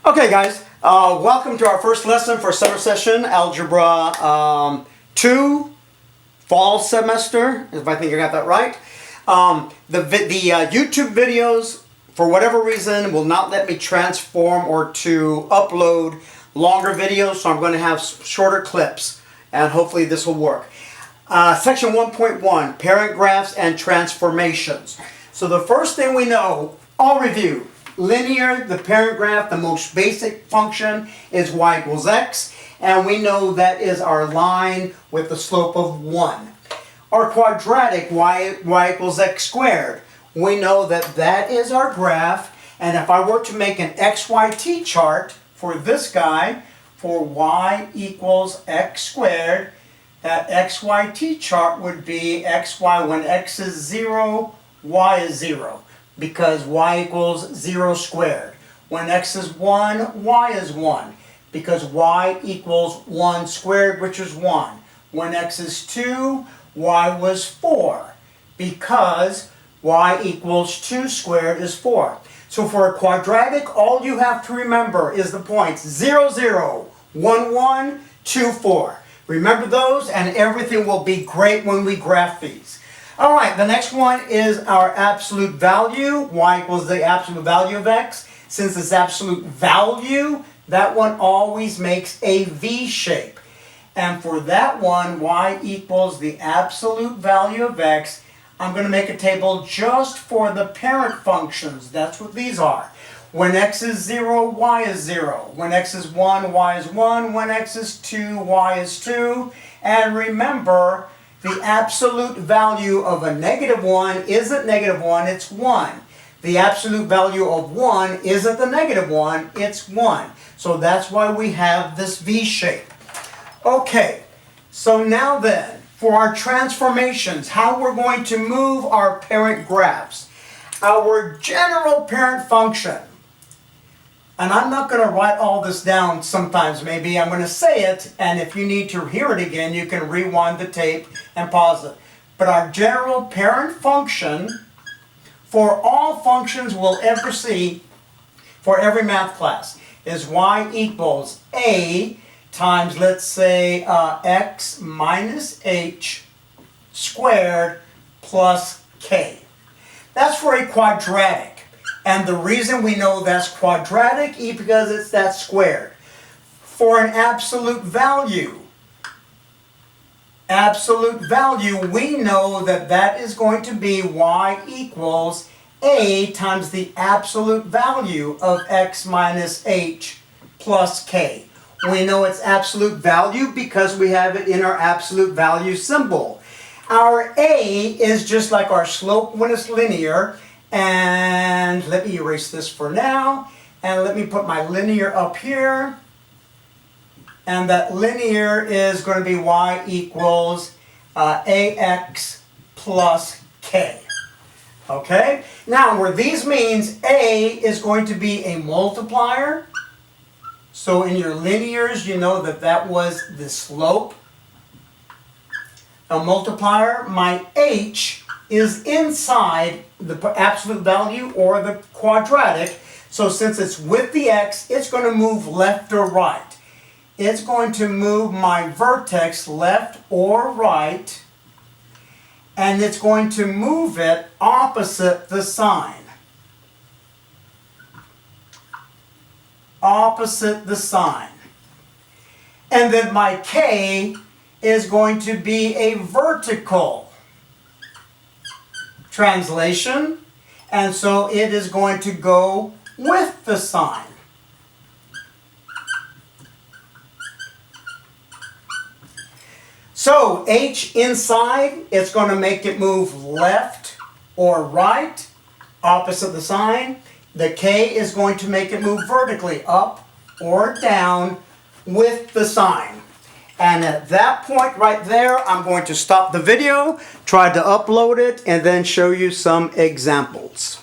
Okay guys, welcome to our first lesson for summer session, Algebra 2, fall semester, if I think I got that right. The YouTube videos, for whatever reason, will not let me transform or to upload longer videos, so I'm going to have shorter clips, and hopefully this will work. Section 1.1, parent graphs and transformations. So the first thing we know, I'll review. Linear, the parent graph, the most basic function is y equals x, and we know that is our line with the slope of 1. Our quadratic, y equals x squared, we know that that is our graph, and if I were to make an xyt chart for this guy, for y equals x squared, that xyt chart would be xy when x is 0, y is 0. Because y equals 0 squared. When x is 1, y is 1. Because y equals 1 squared, which is 1. When x is 2, y was 4. Because y equals 2 squared is 4. So for a quadratic, all you have to remember is the points 0, 0, 1, 1, 2, 4. Remember those and everything will be great when we graph these. Alright, the next one is our absolute value. Y equals the absolute value of x. Since it's absolute value, that one always makes a V shape. And for that one, y equals the absolute value of x, I'm going to make a table just for the parent functions. That's what these are. When x is 0, y is 0. When x is 1, y is 1. When x is 2, y is 2. And remember, the absolute value of a negative 1 isn't negative 1, it's 1. The absolute value of 1 isn't the negative 1, it's 1. So that's why we have this V shape. Okay, so now then, for our transformations, how we're going to move our parent graphs. Our general parent function, and I'm not going to write all this down sometimes, maybe I'm going to say it, and if you need to hear it again, you can rewind the tape and pause it. But our general parent function, for all functions we'll ever see, for every math class, is y equals a times, let's say, x minus h squared plus k. That's for a quadratic. And the reason we know that's quadratic is because it's that squared. For an absolute value, we know that that is going to be y equals a times the absolute value of x minus h plus k. We know it's absolute value because we have it in our absolute value symbol. Our a is just like our slope when it's linear. And let me erase this for now. And let me put my linear up here. And that linear is going to be y equals ax plus k. Okay? Now, where these means a is going to be a multiplier. So in your linears, you know that that was the slope. A multiplier. My h is inside the absolute value or the quadratic. So since it's with the x, it's going to move left or right. It's going to move my vertex left or right, and it's going to move it opposite the sign. Opposite the sign. And then my k is going to be a vertical translation, and so it is going to go with the sign. So h inside, it's going to make it move left or right, opposite the sign. The k is going to make it move vertically, up or down, with the sign. And at that point right there, I'm going to stop the video, try to upload it, and then show you some examples.